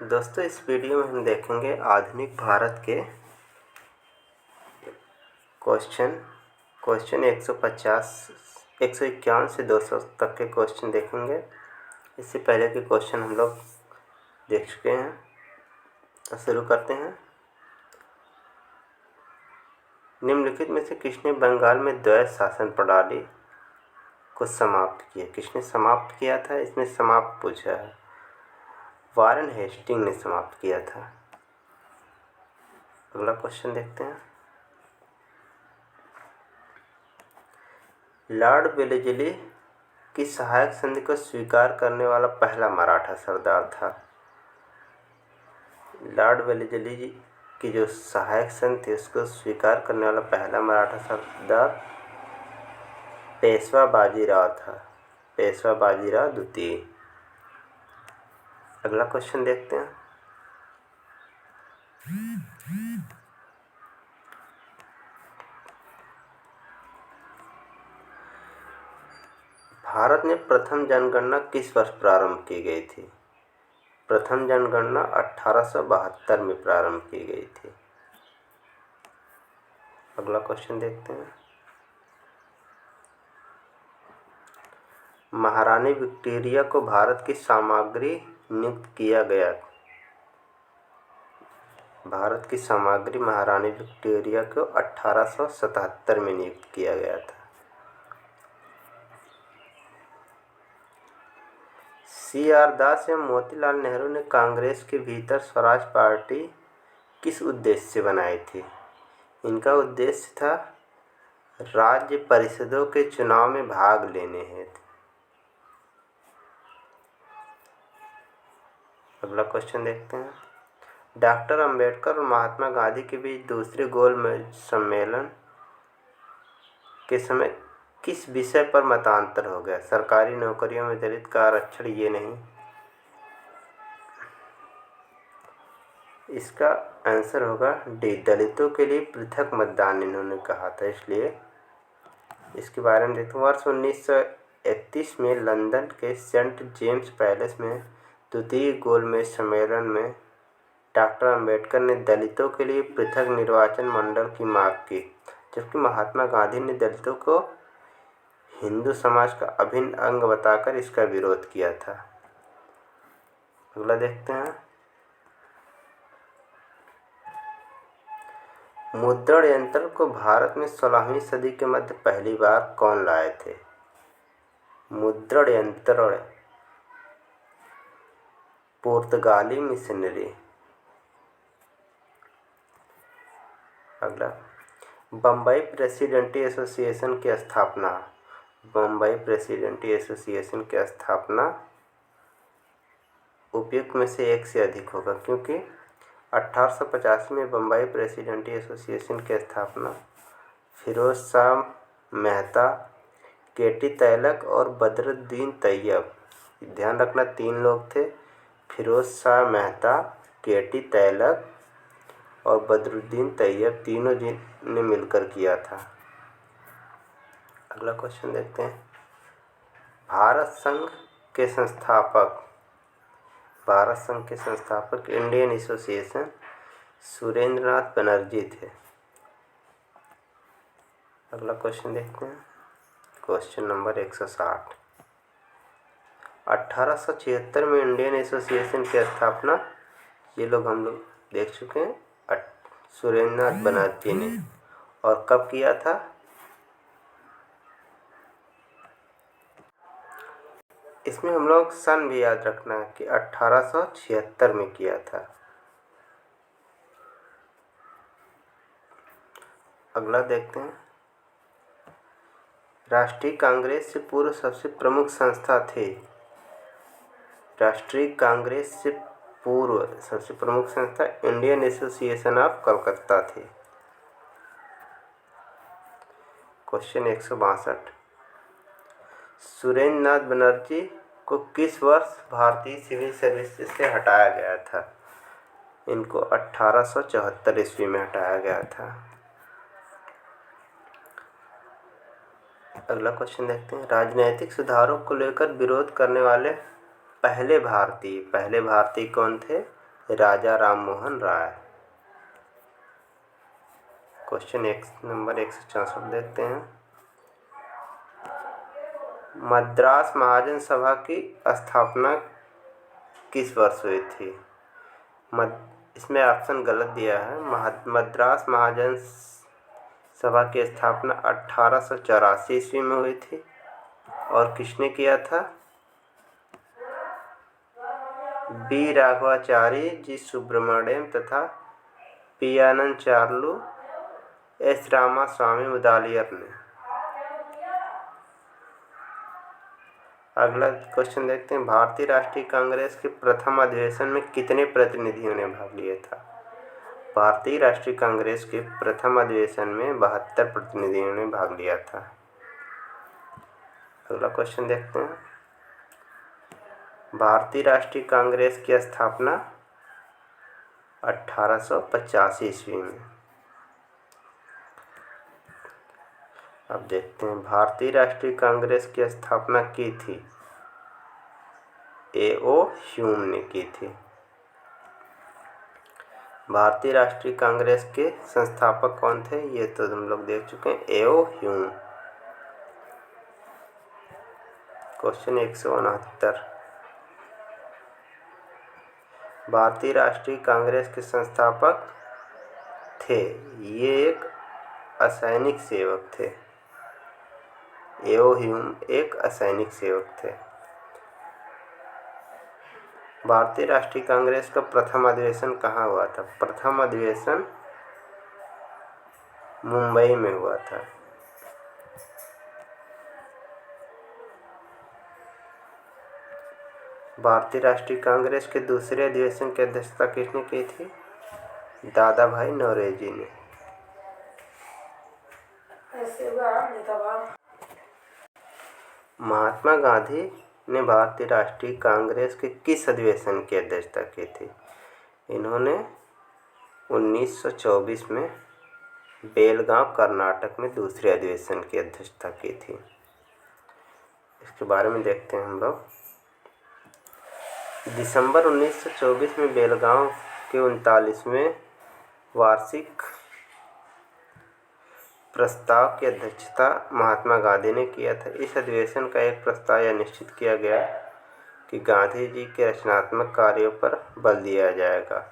दोस्तों, इस वीडियो में हम देखेंगे आधुनिक भारत के क्वेश्चन 151 से 200 तक के क्वेश्चन देखेंगे। इससे पहले के क्वेश्चन हम लोग देख चुके हैं, तो शुरू करते हैं। निम्नलिखित में से किसने बंगाल में द्वैध शासन प्रणाली को समाप्त किया? किसने समाप्त किया था? इसमें समाप्त पूछा है। वारेन हेस्टिंग ने समाप्त किया था। अगला क्वेश्चन देखते हैं। लॉर्ड वेलेस्ली की सहायक संधि को स्वीकार करने वाला पहला मराठा सरदार था। लॉर्ड वेलेस्ली जी की जो सहायक संधि थी उसको स्वीकार करने वाला पहला मराठा सरदार पेशवा बाजीराव था। पेशवा बाजीराव द्वितीय। अगला क्वेश्चन देखते हैं। भारत में प्रथम जनगणना किस वर्ष प्रारंभ की गई थी? प्रथम जनगणना 1872 में प्रारंभ की गई थी। अगला क्वेश्चन देखते हैं। महारानी विक्टोरिया को भारत की सामग्री नियुक्त किया गया। भारत की सामग्री महारानी विक्टोरिया को 1877 में नियुक्त किया गया था। C.R. दास एवं मोतीलाल नेहरू ने कांग्रेस के भीतर स्वराज पार्टी किस उद्देश्य से बनाई थी? इनका उद्देश्य था राज्य परिषदों के चुनाव में भाग लेने हेतु। अगला क्वेश्चन देखते हैं। डॉक्टर अंबेडकर और महात्मा गांधी के बीच दूसरे गोलमेज सम्मेलन के समय किस विषय पर मतांतर हो गया? सरकारी नौकरियों में दलित का आरक्षण ये नहीं। इसका आंसर होगा डी, दलितों के लिए पृथक मतदान इन्होंने कहा था, इसलिए इसके बारे में देखते हैं। वर्ष 1931 में लंदन के सेंट जेम्स पैलेस में द्वितीय गोलमेज सम्मेलन में डॉक्टर अंबेडकर ने दलितों के लिए पृथक निर्वाचन मंडल की मांग की, जबकि महात्मा गांधी ने दलितों को हिंदू समाज का अभिन्न अंग बताकर इसका विरोध किया था। अगला देखते हैं। मुद्रण यंत्र को भारत में 16वीं सदी के मध्य पहली बार कौन लाए थे? मुद्रण यंत्र पुर्तगाली मिशनरी। अगला, बम्बई प्रेसिडेंटी एसोसिएशन की स्थापना। बम्बई प्रेसिडेंटी एसोसिएशन की स्थापना उपयुक्त में से एक से अधिक होगा, क्योंकि 1885 में बम्बई प्रेसिडेंटी एसोसिएशन की स्थापना फिरोज शाह मेहता, केटी तैलक और बदरुद्दीन तैयब, ध्यान रखना 3 लोग थे, फिरोज शाह मेहता, केटी तैलक और बदरुद्दीन तैयब, तीनों ने मिलकर किया था। अगला क्वेश्चन देखते हैं। भारत संघ के संस्थापक इंडियन एसोसिएशन सुरेंद्रनाथ बनर्जी थे। अगला क्वेश्चन देखते हैं। Question number 160। 1876 में इंडियन एसोसिएशन की स्थापना ये लोग हम लोग देख चुके हैं, सुरेंद्रनाथ बनर्जी ने, और कब किया था? इसमें हम लोग सन भी याद रखना है कि 1876 में किया था। अगला देखते हैं। राष्ट्रीय कांग्रेस से पूर्व सबसे प्रमुख संस्था थी। राष्ट्रीय कांग्रेस से पूर्व सबसे प्रमुख संस्था इंडियन एसोसिएशन ऑफ कलकत्ता थी। क्वेश्चन 162। सुरेंद्रनाथ बनर्जी को किस वर्ष भारतीय सिविल सर्विस से हटाया गया था? इनको 1874 ईस्वी में हटाया गया था। अगला क्वेश्चन देखते हैं। राजनीतिक सुधारों को लेकर विरोध करने वाले पहले भारतीय कौन थे? राजा राममोहन राय। क्वेश्चन नंबर 164 देखते हैं। मद्रास महाजन सभा की स्थापना किस वर्ष हुई थी? इसमें ऑप्शन गलत दिया है। मद्रास महाजन सभा की स्थापना 1884 ईस्वी में हुई थी। और किसने किया था? बी राघवाचारी, जी सुब्रमण्यम तथा पी आनंद चार्लू, एस रामास्वामी मुदालियर ने। अगला क्वेश्चन देखते हैं। भारतीय राष्ट्रीय कांग्रेस के प्रथम अधिवेशन में कितने प्रतिनिधियों ने भाग लिया था? भारतीय राष्ट्रीय कांग्रेस के प्रथम अधिवेशन में 72 प्रतिनिधियों ने भाग लिया था। अगला क्वेश्चन देखते हैं। भारतीय राष्ट्रीय कांग्रेस की स्थापना 1885 ईस्वी में। अब देखते हैं भारतीय राष्ट्रीय कांग्रेस की स्थापना की थी ए.ओ. ह्यूम ने की थी। भारतीय राष्ट्रीय कांग्रेस के संस्थापक कौन थे? ये तो हम लोग देख चुके हैं, ए.ओ. ह्यूम। क्वेश्चन 169। भारतीय राष्ट्रीय कांग्रेस के संस्थापक थे, ये एक असैनिक सेवक थे। ए.ओ. ह्यूम एक असैनिक सेवक थे। भारतीय राष्ट्रीय कांग्रेस का प्रथम अधिवेशन कहाँ हुआ था? प्रथम अधिवेशन मुंबई में हुआ था। भारतीय राष्ट्रीय कांग्रेस के दूसरे अधिवेशन की अध्यक्षता किसने की थी? दादा भाई नौरोजी ने। महात्मा गांधी ने भारतीय राष्ट्रीय कांग्रेस के किस अधिवेशन की अध्यक्षता की थी? इन्होंने 1924 में बेलगांव कर्नाटक में दूसरे अधिवेशन की अध्यक्षता की थी। इसके बारे में देखते हैं हम लोग। दिसंबर 1924 में बेलगांव के 39वें वार्षिक प्रस्ताव की अध्यक्षता महात्मा गांधी ने किया था। इस अधिवेशन का एक प्रस्ताव यह निश्चित किया गया कि गांधी जी के रचनात्मक कार्यों पर बल दिया जाएगा।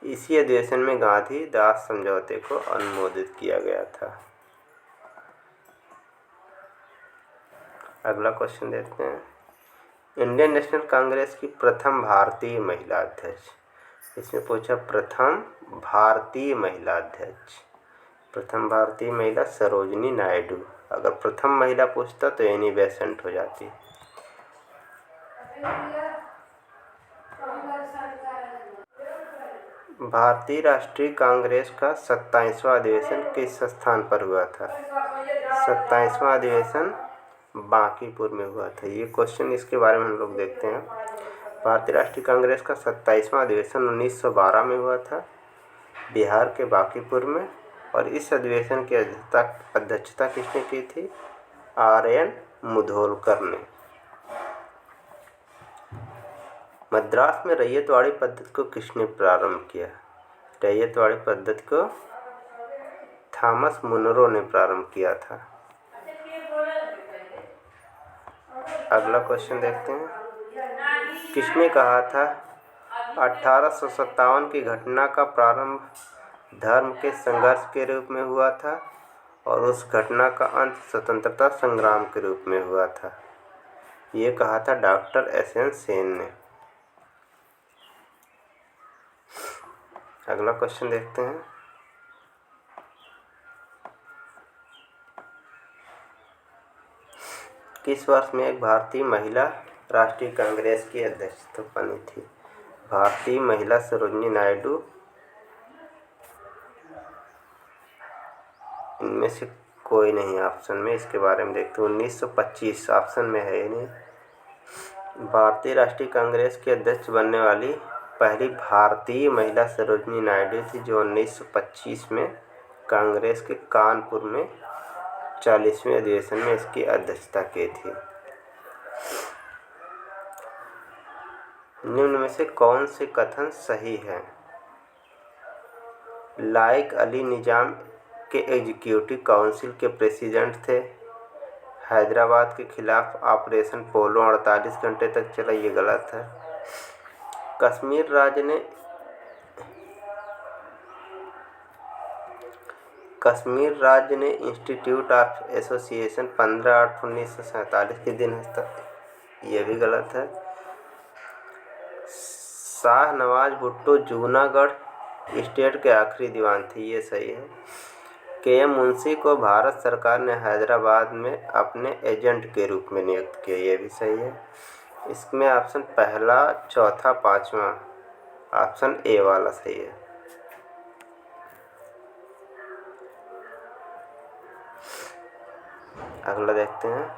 इसी अधिवेशन में गांधी दास समझौते को अनुमोदित किया गया था। अगला क्वेश्चन देखते हैं। इंडियन नेशनल कांग्रेस की प्रथम भारतीय महिला अध्यक्ष। इसमें पूछा प्रथम भारतीय महिला अध्यक्ष। प्रथम भारतीय महिला सरोजिनी नायडू। अगर प्रथम महिला पूछता तो एनी बेसेंट हो जाती। भारतीय राष्ट्रीय कांग्रेस का 27वां अधिवेशन किस स्थान पर हुआ था? 27वां अधिवेशन बांकीपुर में हुआ था। ये क्वेश्चन, इसके बारे में हम लोग देखते हैं। भारतीय राष्ट्रीय कांग्रेस का 27वां अधिवेशन 1912 में हुआ था, बिहार के बांकीपुर में। और इस अधिवेशन की अध्यक्षता किसने की थी? आर.एन. मुधोलकर ने। मद्रास में रैयतवाड़ी पद्धति को किसने प्रारंभ किया? रैयतवाड़ी पद्धति को थॉमस मुनरो ने प्रारंभ किया था। अगला क्वेश्चन देखते हैं। किसने कहा था 1857 की घटना का प्रारंभ धर्म के संघर्ष के रूप में हुआ था और उस घटना का अंत स्वतंत्रता संग्राम के रूप में हुआ था? ये कहा था डॉक्टर एस.एन. सेन ने। अगला क्वेश्चन देखते हैं। किस वर्ष में एक भारतीय महिला राष्ट्रीय कांग्रेस की अध्यक्ष बनी थी? भारतीय महिला सरोजिनी नायडू। इनमें से कोई नहीं ऑप्शन में। इसके बारे में देखते हैं। 1925 ऑप्शन में है ही नहीं। भारतीय राष्ट्रीय कांग्रेस की अध्यक्ष बनने वाली पहली भारतीय महिला सरोजिनी नायडू थी, जो 1925 में कांग्रेस के कानपुर में 40वें अधिवेशन में इसकी अध्यक्षता की थी। निम्न में से कौन से कथन सही है? लाइक अली निजाम के एग्जीक्यूटिव काउंसिल के प्रेसिडेंट थे। हैदराबाद के खिलाफ ऑपरेशन पोलो 48 घंटे तक चला, ये गलत है। कश्मीर राज्य ने इंस्टीट्यूट ऑफ एसोसिएशन 15/8/1947 के दिन ये भी गलत है। शाहनवाज भुट्टो जूनागढ़ स्टेट के आखिरी दीवान थे, ये सही है। के.एम. मुंशी को भारत सरकार ने हैदराबाद में अपने एजेंट के रूप में नियुक्त किया, ये भी सही है। इसमें ऑप्शन पहला, चौथा, पांचवा, ऑप्शन ए वाला सही है। अगला देखते हैं।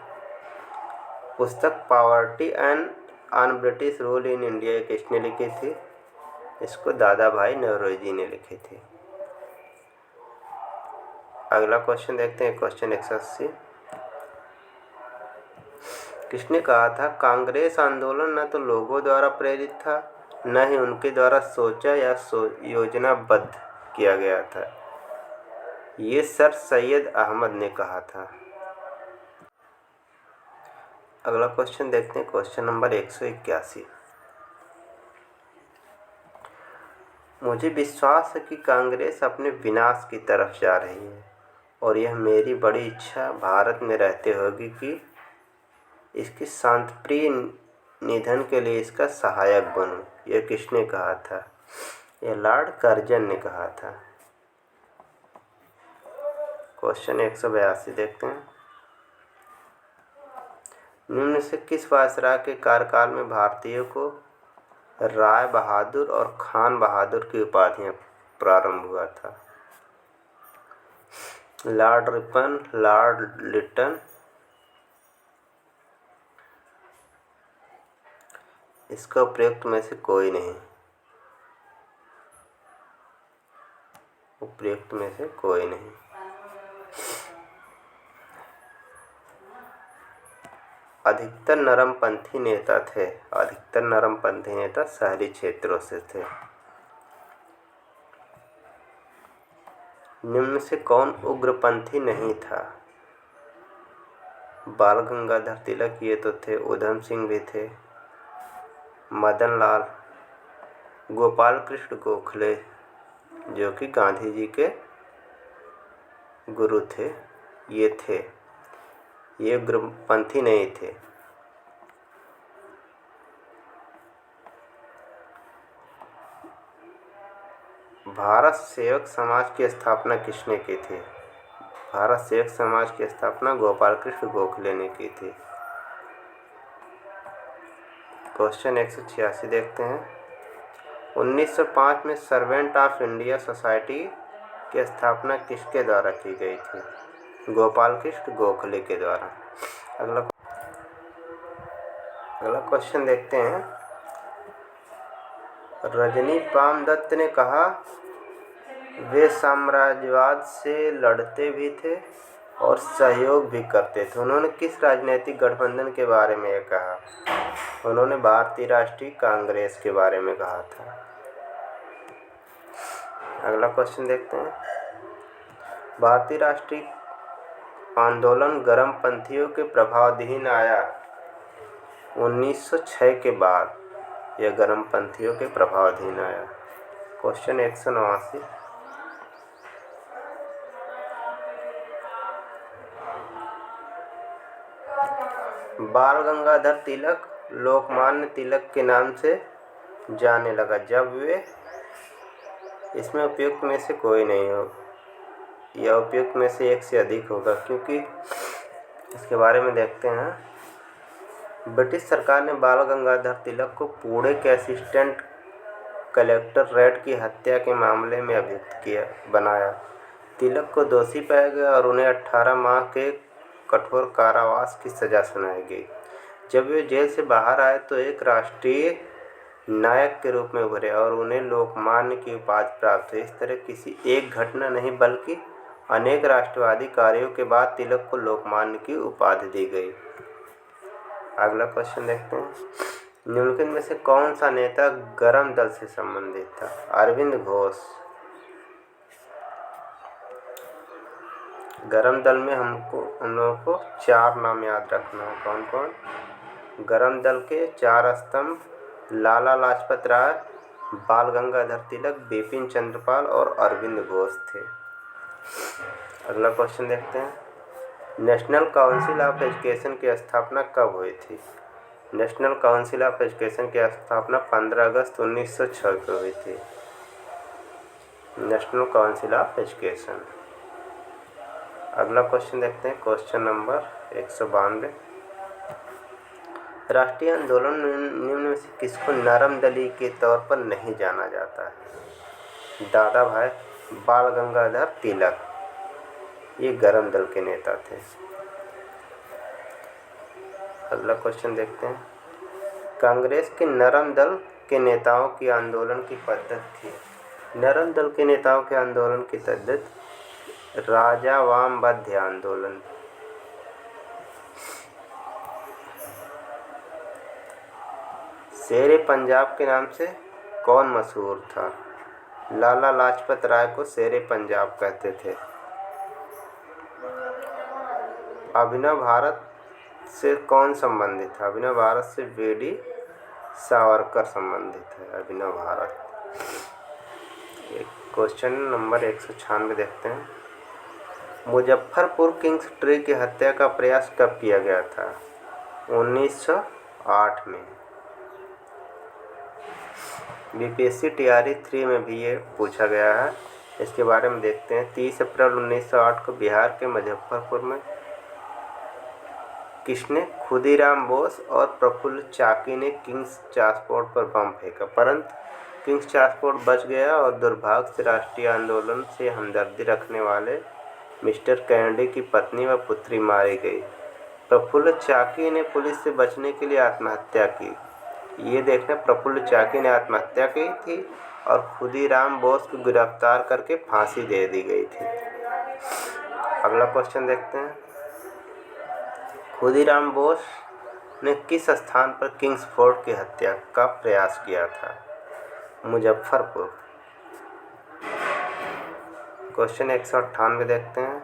पुस्तक poverty and on British rule in India किसने लिखी थी? इसको दादा भाई नौरोजी ने लिखी थी। अगला क्वेश्चन देखते हैं, क्वेश्चन 180। किसने कहा था कांग्रेस आंदोलन न तो लोगों द्वारा प्रेरित था, न ही उनके द्वारा सोचा या योजनाबद्ध किया गया था? ये सर सैयद अहमद ने कहा था। अगला क्वेश्चन देखते हैं, क्वेश्चन नंबर 181। मुझे विश्वास है कि कांग्रेस अपने विनाश की तरफ जा रही है और यह मेरी बड़ी इच्छा भारत में रहते होगी कि इसकी शांतिप्रिय निधन के लिए इसका सहायक बनूं। यह किसने कहा था? यह लॉर्ड कर्जन ने कहा था। क्वेश्चन 182 देखते हैं। निम्न से किस वायसराय के कार्यकाल में भारतीयों को राय बहादुर और खान बहादुर की उपाधियां प्रारंभ हुआ था? लॉर्ड रिपन, लॉर्ड लिटन, इसका उपयुक्त में से कोई नहीं। उपयुक्त में से कोई नहीं। अधिकतर नरमपंथी नेता थे। अधिकतर नरमपंथी नेता शहरी क्षेत्रों से थे। निम्न से कौन उग्रपंथी नहीं था? बाल गंगाधर तिलक, ये तो थे। उधम सिंह भी थे। मदन लाल, गोपाल कृष्ण गोखले जो कि गांधी जी के गुरु थे, ये थे। ये उग्रपंथी नहीं थे। भारत सेवक समाज की स्थापना किसने की थी? भारत सेवक समाज की स्थापना गोपाल कृष्ण गोखले ने की थी। क्वेश्चन 186 देखते हैं। 1905 में सर्वेंट ऑफ इंडिया सोसाइटी की स्थापना किसके द्वारा की गई थी? गोपाल कृष्ण गोखले के द्वारा। अगला क्वेश्चन देखते हैं। रजनी पाम दत्त ने कहा वे साम्राज्यवाद से लड़ते भी थे और सहयोग भी करते थे। उन्होंने किस राजनीतिक गठबंधन के बारे में यह कहा? उन्होंने भारतीय राष्ट्रीय कांग्रेस के बारे में कहा था। अगला क्वेश्चन देखते हैं। भारतीय राष्ट्रीय आंदोलन गर्मपंथियों के प्रभावाधीन आया 1906 के बाद। यह गर्मपंथियों के प्रभावाधीन आया। क्वेश्चन 189। बाल गंगाधर तिलक लोकमान्य तिलक के नाम से जाने लगा जब वे, इसमें उपयुक्त में से कोई नहीं हो, या उपयुक्त में से एक से अधिक होगा, क्योंकि इसके बारे में देखते हैं। ब्रिटिश सरकार ने बाल गंगाधर तिलक को पुणे के असिस्टेंट कलेक्टर रेड की हत्या के मामले में अभियुक्त बनाया। तिलक को दोषी पाया गया और उन्हें 18 माह के कठोर कारावास की सजा सुनाई गई। जब वे जेल से बाहर आए तो एक राष्ट्रीय नायक के रूप में उभरे और उन्हें लोकमान्य की उपाधि प्राप्त हुई। इस तरह किसी एक घटना नहीं बल्कि अनेक राष्ट्रवादी कार्यों के बाद तिलक को लोकमान्य की उपाधि दी गई। अगला क्वेश्चन देखते हैं। निम्नलिखित में से कौन सा नेता गरम दल से संबंधित था? अरविंद घोष। गरम दल में हम लोगों को 4 नाम याद रखना है। कौन कौन? गरम दल के 4 स्तंभ लाला लाजपत राय, बाल गंगाधर तिलक, बिपिन चंद्रपाल और अरविंद घोष थे। अगला क्वेश्चन देखते हैं। नेशनल काउंसिल ऑफ एजुकेशन की स्थापना कब हुई थी? नेशनल काउंसिल ऑफ एजुकेशन की स्थापना 15 अगस्त 1906 को हुई थी। National council of education. अगला क्वेश्चन देखते हैं। Question number 192। राष्ट्रीय आंदोलन निम्न में से किसको नरम दली के तौर पर नहीं जाना जाता है? दादा भाई बाल गंगाधर तिलक, ये गरम दल के नेता थे। अगला क्वेश्चन देखते हैं। कांग्रेस के नरम दल के नेताओं की आंदोलन की पद्धति थी। नरम दल के नेताओं के आंदोलन की पद्धति राजावामबद्ध आंदोलन। शेरे पंजाब के नाम से कौन मशहूर था? लाला लाजपत राय को शेरे पंजाब कहते थे। अभिनव भारत से कौन संबंधित है? अभिनव भारत से वीडी सावरकर संबंधित है। अभिनव भारत। क्वेश्चन नंबर 196 देखते हैं। मुजफ्फरपुर किंग्स ट्री की हत्या का प्रयास कब किया गया था? 1908 में। बीपीएससी टीआरई 3 में भी ये पूछा गया है। इसके बारे में देखते हैं। 30 अप्रैल 1908 को बिहार के मुजफ्फरपुर में किसने? खुदीराम बोस और प्रफुल्ल चाकी ने किंग्स ट्रांसपोर्ट पर बम फेंका, परंतु किंग्स ट्रांसपोर्ट बच गया और दुर्भाग्य से राष्ट्रीय आंदोलन से हमदर्दी रखने वाले मिस्टर कैनेडी की पत्नी व पुत्री मारी गई। प्रफुल्ल चाकी ने पुलिस से बचने के लिए आत्महत्या की। ये देखना, प्रफुल्ल चाकी ने आत्महत्या की थी और खुदीराम बोस को गिरफ्तार करके फांसी दे दी गई थी। अगला क्वेश्चन देखते हैं। खुदीराम बोस ने किस स्थान पर किंग्स फोर्ट की हत्या का प्रयास किया था? मुजफ्फरपुर। क्वेश्चन 198 देखते हैं।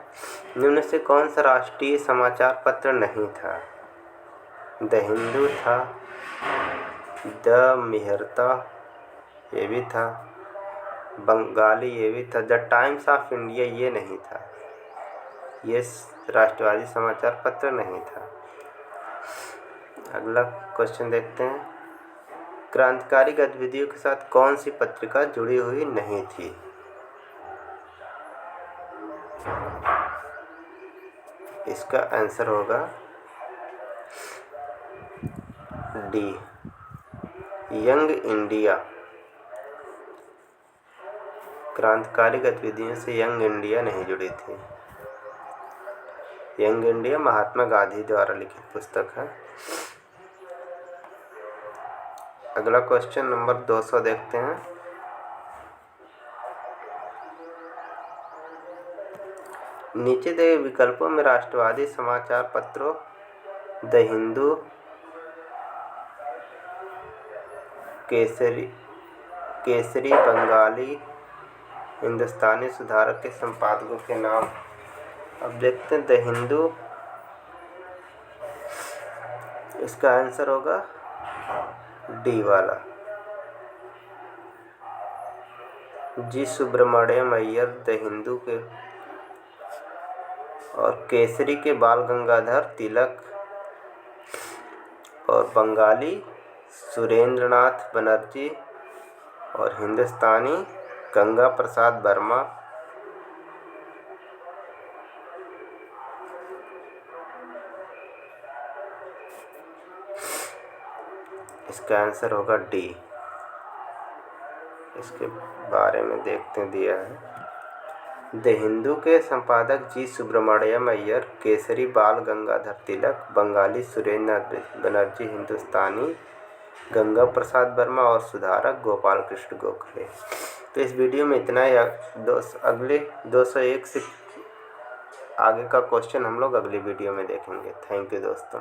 निम्न से कौन सा राष्ट्रीय समाचार पत्र नहीं था? द हिंदू था, द मेहरता ये भी था, बंगाली ये भी था, द टाइम्स ऑफ इंडिया ये नहीं था। ये राष्ट्रवादी समाचार पत्र नहीं था। अगला क्वेश्चन देखते हैं। क्रांतिकारी गतिविधियों के साथ कौन सी पत्रिका जुड़ी हुई नहीं थी? इसका आंसर होगा डी, यंग इंडिया। क्रांतिकारी गतिविधियों से यंग इंडिया नहीं जुड़ी थी। यंग इंडिया महात्मा गांधी द्वारा लिखित पुस्तक है। अगला क्वेश्चन नंबर 200 देखते हैं। नीचे दिए विकल्पों में राष्ट्रवादी समाचार पत्रों द हिंदू, केसरी, बंगाली, हिंदुस्तानी सुधारक के संपादकों के नाम। अब देखते हैं। द हिंदू, इसका आंसर होगा डी वाला, जी सुब्रमण्यम अय्यर द हिंदू के, और केसरी के बाल गंगाधर तिलक, और बंगाली सुरेंद्रनाथ बनर्जी, और हिंदुस्तानी गंगा प्रसाद वर्मा। इसका आंसर होगा डी। इसके बारे में देखते हैं, दिया है। द हिंदू के संपादक जी सुब्रमण्यम अय्यर, केसरी बाल गंगाधर तिलक, बंगाली सुरेंद्रनाथ बनर्जी, हिंदुस्तानी गंगा प्रसाद वर्मा और सुधारक गोपाल कृष्ण गोखले। तो इस वीडियो में इतना ही। अगले 201 से आगे का क्वेश्चन हम लोग अगली वीडियो में देखेंगे। थैंक यू दोस्तों।